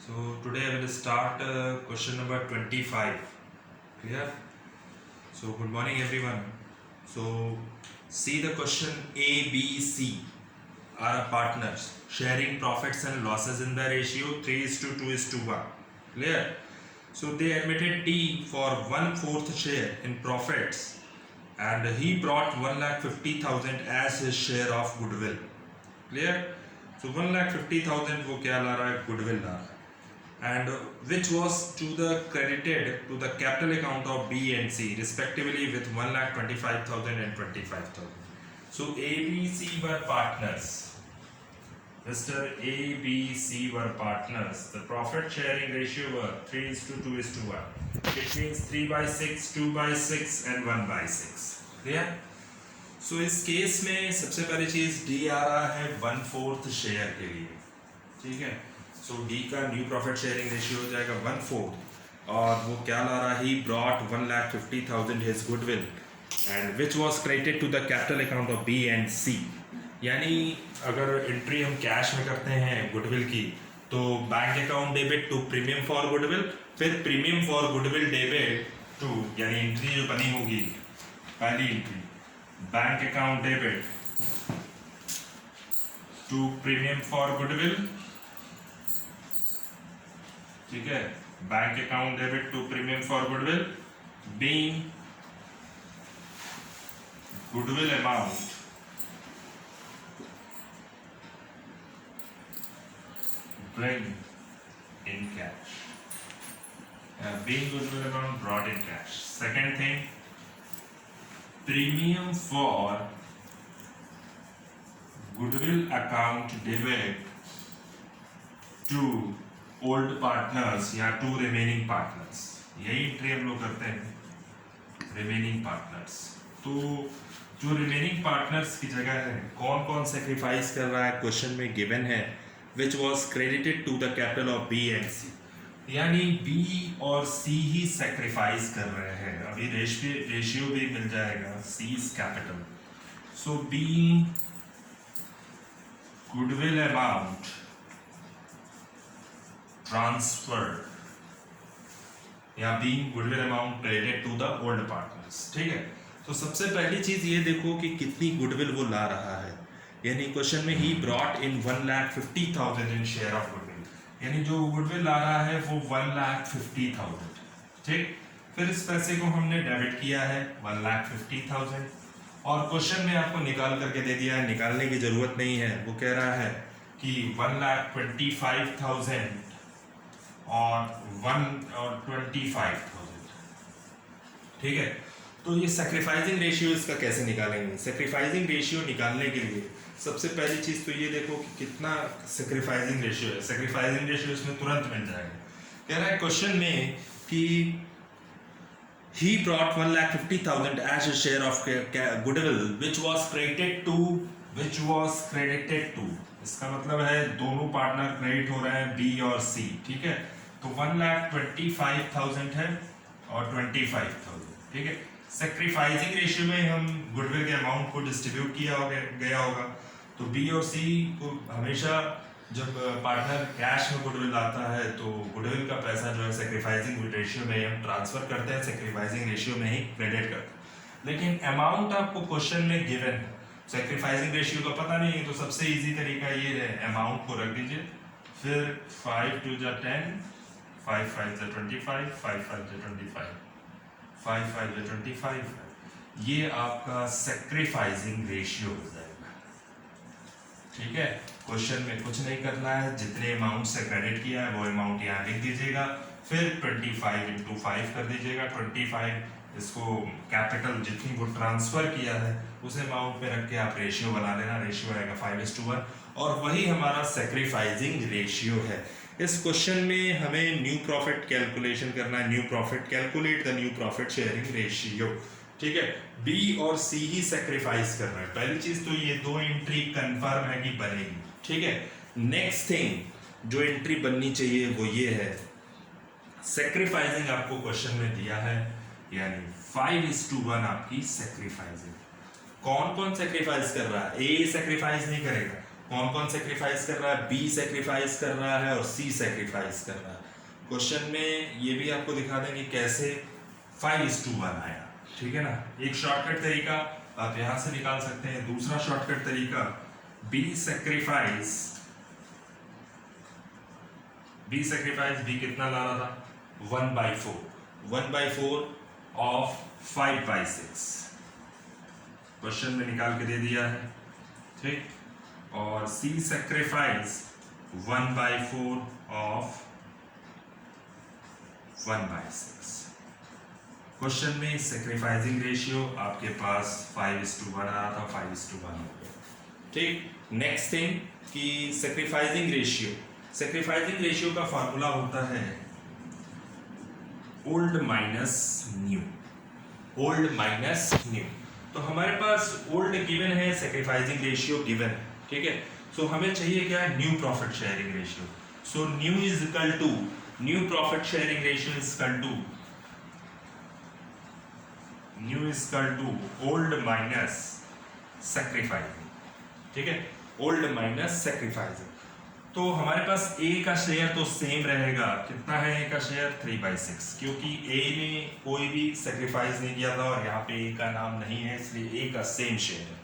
So today I will start question number 25. Clear? So good morning everyone. So see the question A, B, C are partners sharing profits and losses in the ratio 3 is to 2 is to 1. Clear? So they admitted D for 1/4 share in profits and he brought 1,50,000 as his share of goodwill. Clear? So 1,50,000 वो क्या ला रहा है? Goodwill ला रहा है. And which was to the credited to the capital account of B and C respectively with 1,25,000 and 25,000. So A, B, C were partners. Mr. A, B, C were partners. The profit sharing ratio were 3 is to 2 is to 1. It means 3/6, 2/6 and 1/6. Clear? So इस case में सबसे पहली चीज D आ रहा है 1/4 share के लिए. ठीक है. सो डी का न्यू प्रॉफिट शेयरिंग रेशियो हो जाएगा 1/4 और वो क्या ला रहा ही brought 1,50,000 his goodwill and which was credited to the capital account of B and C. यानी अगर एंट्री हम कैश में करते हैं गुडविल की तो bank account debit to premium for goodwill, फिर premium for goodwill debit to, यानी एंट्री जो बनी होगी पहली entry bank account debit to premium for goodwill. ठीक है. Bank account debit to premium for goodwill being goodwill amount bring in cash, being goodwill amount brought in cash. Second thing, premium for goodwill account debit to old partners या to remaining partners. यही entry हम लोग करते हैं remaining partners. तो जो remaining partners की जगह है कौन कौन सेक्रीफाइस कर रहा है क्वेश्चन में गिवन है which was credited to the capital of B and C. यानी बी और सी ही सेक्रीफाइस कर रहे हैं. अभी रेशियो भी मिल जाएगा C is capital. So B goodwill amount transferred या being goodwill amount credited to the old partners. ठीक है. तो सबसे पहली चीज ये देखो कि कितनी गुडविल वो ला रहा है. यानी क्वेश्चन में he brought in 1,50,000 in share of goodwill, यानी जो गुडविल ला रहा है वो 1,50,000. ठीक. फिर इस पैसे को हमने डेबिट किया है 1,50,000 और क्वेश्चन में आपको निकाल करके दे दिया है. निकालने की जरूरत नहीं है. वो कह रहा है कि 1,25,000 और 25,000. ठीक है. तो ये सेक्रीफाइसिंग रेशियो इसका कैसे निकालेंगे. सेक्रीफाइसिंग रेशियो निकालने के लिए सबसे पहली चीज तो ये देखो कि कितना सेक्रीफाइसिंग रेशियो है. सेक्रीफाइसिंग रेशियो इसमें तुरंत मिल जाएगा. कह रहा है क्वेश्चन में कि he brought 1,50,000 as a share of goodwill which was credited to. इसका मतलब है दोनों पार्टनर क्रेडिट हो रहे हैं बी और सी. ठीक है. तो 1,25,000 है और 25,000. ठीक है. सेक्रीफाइसिंग रेशियो में हम गुडविल के अमाउंट को डिस्ट्रीब्यूट किया गया होगा. तो बी और सी को हमेशा जब पार्टनर कैश में गुडविल आता है तो गुडविल का पैसा जो है सेक्रीफाइसिंग रेशियो में हम ट्रांसफर करते हैं, सेक्रीफाइसिंग रेशियो में ही क्रेडिट करते हैं. लेकिन अमाउंट आपको क्वेश्चन में गिवन है, सेक्रीफाइसिंग रेशियो का पता नहीं है, तो सबसे इजी तरीका ये है अमाउंट को रख दीजिए. फिर 5 2 जा 10, 5 5 जा 25, 5 5 जा 25, 5 5 जा 25. ये आपका सेक्रीफाइसिंग रेशियो हो जाएगा. ठीक है. क्वेश्चन में कुछ नहीं करना है, जितने अमाउंट से क्रेडिट किया है वो अमाउंट यहाँ लिख दीजिएगा. फिर 25 × 5 कर दीजिएगा. 25 इसको कैपिटल जितनी वो ट्रांसफर किया है उस अमाउंट पे रख के आप रेशियो बना लेना. रेशियो आएगा 5:1 और वही हमारा सेक्रीफाइसिंग रेशियो है. इस क्वेश्चन में हमें न्यू प्रॉफिट कैलकुलेशन करना है. New profit, calculate the new profit sharing ratio. ठीक है. बी और सी ही सेक्रीफाइस कर रहे हैं. पहली चीज तो ये दो एंट्री कंफर्म है कि बनेगी. ठीक है. नेक्स्ट थिंग जो एंट्री बननी चाहिए वो ये है, सेक्रीफाइसिंग आपको क्वेश्चन में दिया है यानी 5:1 आपकी सेक्रीफाइसिंग. कौन कौन सेक्रीफाइस कर रहा है. ए सेक्रीफाइस नहीं करेगा, कौन कौन सेक्रीफाइस कर रहा है, बी सेक्रीफाइस कर रहा है और सी सेक्रीफाइस कर रहा है। क्वेश्चन में ये भी आपको दिखा देंगे कैसे 5:1 आया, ठीक है ना। एक शॉर्टकट तरीका आप यहां से निकाल सकते हैं, दूसरा शॉर्टकट तरीका बी सेक्रीफाइस, बी कितना ला रहा था 1/4 ऑफ 5/6 क्वेश्चन में निकाल के दे दिया है, ठीक। और सी सेक्रीफाइस 1/4 ऑफ 1/6 क्वेश्चन में सेक्रीफाइसिंग रेशियो आपके पास 5:1 आ रहा था, 5:1 हो गया, ठीक। नेक्स्ट थिंग कि सेक्रीफाइसिंग रेशियो का फॉर्मूला होता है ओल्ड माइनस न्यू, तो हमारे पास ओल्ड गिवन है, सेक्रीफाइसिंग रेशियो गिवन है, ठीक है। सो हमें चाहिए क्या है, new profit sharing ratio. So new profit sharing ratio is equal to old minus sacrificing, ठीक है, ओल्ड माइनस सेक्रीफाइसिंग। तो हमारे पास ए का शेयर तो सेम रहेगा, कितना है ए का शेयर 3/6, क्योंकि ए ने कोई भी सेक्रीफाइस नहीं किया था और यहाँ पे ए का नाम नहीं है, इसलिए ए का सेम शेयर है।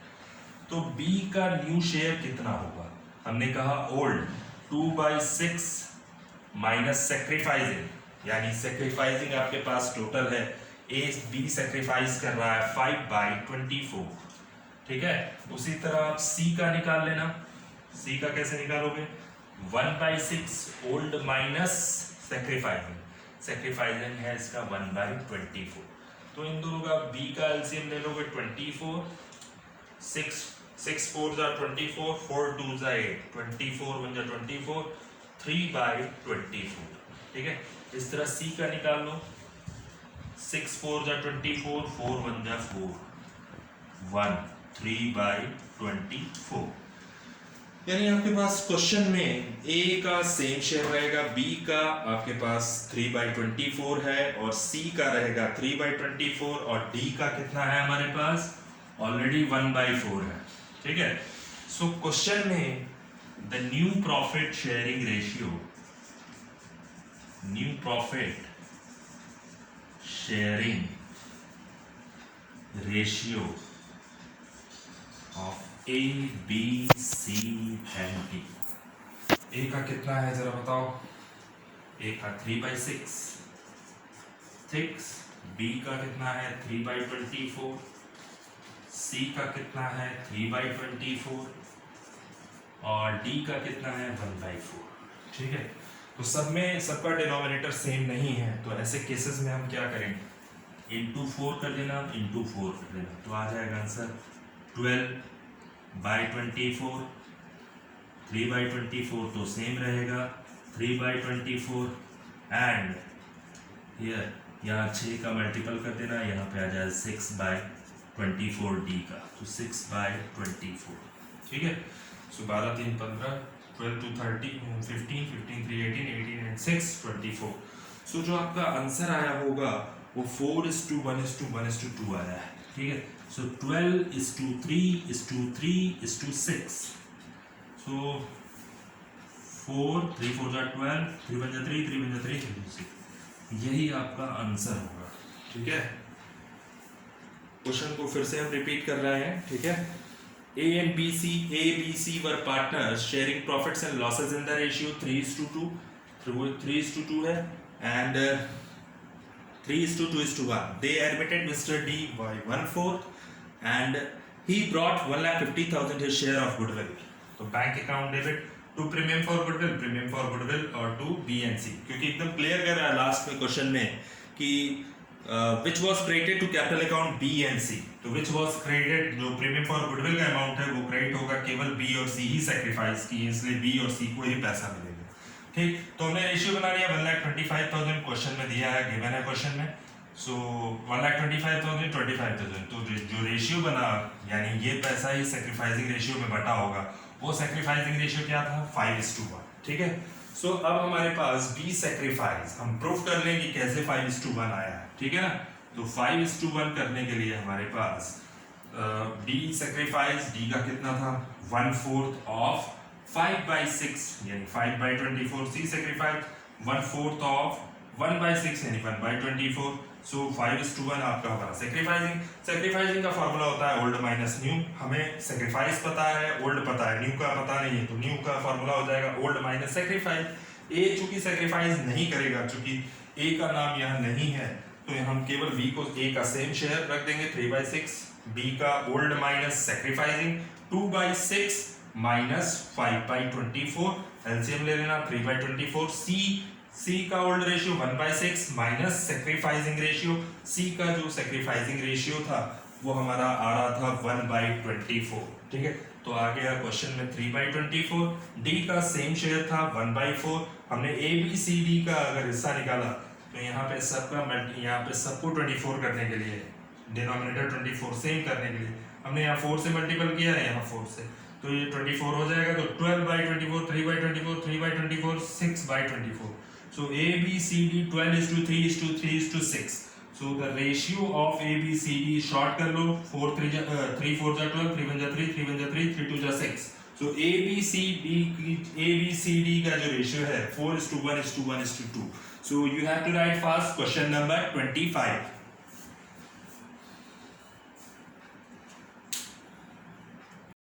तो बी का न्यू शेयर कितना होगा, हमने कहा ओल्ड 2/6 माइनस सेक्रीफाइसिंग, यानी सेक्रीफाइसिंग आपके पास टोटल है, ए बी सेक्रीफाइस कर रहा है 5/24, ठीक है। उसी तरह आप सी का निकाल लेना, सी का कैसे निकालोगे 1/6 ओल्ड माइनस सेक्रीफाइसिंग है इसका 1/24, तो इन दोनों का बी का एलसीएम ले लोगे 24, 6 4 जा 24, 4 2 जा 8, 24 1 जा 24, 3/24, ठीक है। इस तरह सी का निकाल लो, 6 4 जा 24, 4 1 जा 4, 1 3/24, यानी आपके पास क्वेश्चन में ए का सेम शेयर रहेगा, बी का आपके पास 3/24 है और सी का रहेगा 3/24 और डी का कितना है हमारे पास ऑलरेडी 1/4 है, ठीक है। सो क्वेश्चन में the new profit sharing ratio of A B C and D, A का कितना है जरा बताओ, ए का 3/6, बी का कितना है 3/24, सी का कितना है 3/24 और डी का कितना है 1/4, ठीक है। तो सब में सबका डिनोमिनेटर सेम नहीं है, तो ऐसे केसेस में हम क्या करेंगे, इंटू 4 कर देना, तो आ जाएगा आंसर 12/24, 3/24 तो सेम रहेगा 3/24 एंड हियर यहाँ 6 का मल्टीपल कर देना, यहाँ पे आ जाए 6/24 डी का, तो 6/24, ठीक है। सो 12 3 15, 12 2 30, 15 15 3 18, 18 and 6 24। सो जो आपका आंसर आया होगा वो 4:1:1:2 आया है, ठीक है। सो 12:3:3:6, सो 4 3 4 जा 12, 3 1 जा 3, 3 1 जा 3, 3 6, यही आपका आंसर होगा, ठीक है। क्वेश्चन को फिर से हम रिपीट कर रहे हैं, ठीक है। A B C were partners sharing profits and losses in the ratio 3:2, 3:2 है and 3:2:1. They admitted Mr. D by 1/4 and he brought 1,50,000 his share of goodwill. तो bank account debit to premium for goodwill और to B and C, क्योंकि एकदम clear कर रहा है last में question में कि which was credited to capital account B and C, तो which was credited, जो प्रीमियम फॉर गुडविल का अमाउंट है वो क्रेडिट होगा, केवल B और C ही सेक्रीफाइस की, इसलिए B और C को ही पैसा मिलेगा, ठीक। तो हमने रेशियो बना लिया 1,25,000, क्वेश्चन में दिया है, गिवन है क्वेश्चन में। सो 1,25,000 25,000, तो जो रेशियो बना यानी ये पैसा ही सेक्रीफाइसिंग रेशियो में बटा होगा, वो सेक्रीफाइसिंग रेशियो क्या था 5:1, ठीक है। सो अब हमारे पास बी सेक्रीफाइस, हम प्रूफ कर लें कि कैसे 5:1 आया है, ठीक है ना। तो 5:1 करने के लिए हमारे पास डी सेक्रीफाइस, डी का कितना था 1/4 ऑफ 5/6 यानी 5/24. सी सेक्रीफाइस 1/4 ऑफ 1/6 यानी 1/24. सो 5:1 आपका होगा सेक्रीफाइसिंग. सेक्रीफाइसिंग का फॉर्मूला होता है ओल्ड माइनस न्यू. हमें सेक्रीफाइस पता है, ओल्ड पता है, न्यू का पता नहीं है, तो न्यू का फॉर्मूला हो जाएगा ओल्ड माइनस सेक्रीफाइस. ए चूंकि सेक्रीफाइस नहीं करेगा, चूंकि ए का नाम यहाँ नहीं है, तो हम केवल बी को ए का सेम शेयर रख देंगे 3/6. बी का old minus sacrificing 2/6 minus 5/24. LCM ले लेना 3/24. सी का old ratio 1/6 minus sacrificing ratio. C का जो सेक्रीफाइसिंग रेशियो था वो हमारा आ रहा था 1/24. ठीक है, तो आ गया क्वेश्चन में 3/24. डी का सेम शेयर था 1/4. हमने ए बी सी डी का अगर हिस्सा निकाला तो यहाँ पे सबको 24 करने के लिए, डिनोमिनेटर 24 सेम करने के लिए हमने यहाँ 4 से मल्टीपल किया है, यहाँ 4 से, तो ये 24 हो जाएगा. तो 12/24, 3/24, 3/24, 6/24. So A, B, C, D 12:3:3:6. So the ratio of A, B, C, D short कर लो. 3 4 जा 12, 3 1 जा 3, 3 1 जा 3, 3 2 जा 6. So A, B, C, D का जो रेशियो है 4:1:1:2. So you have to write fast question number 25.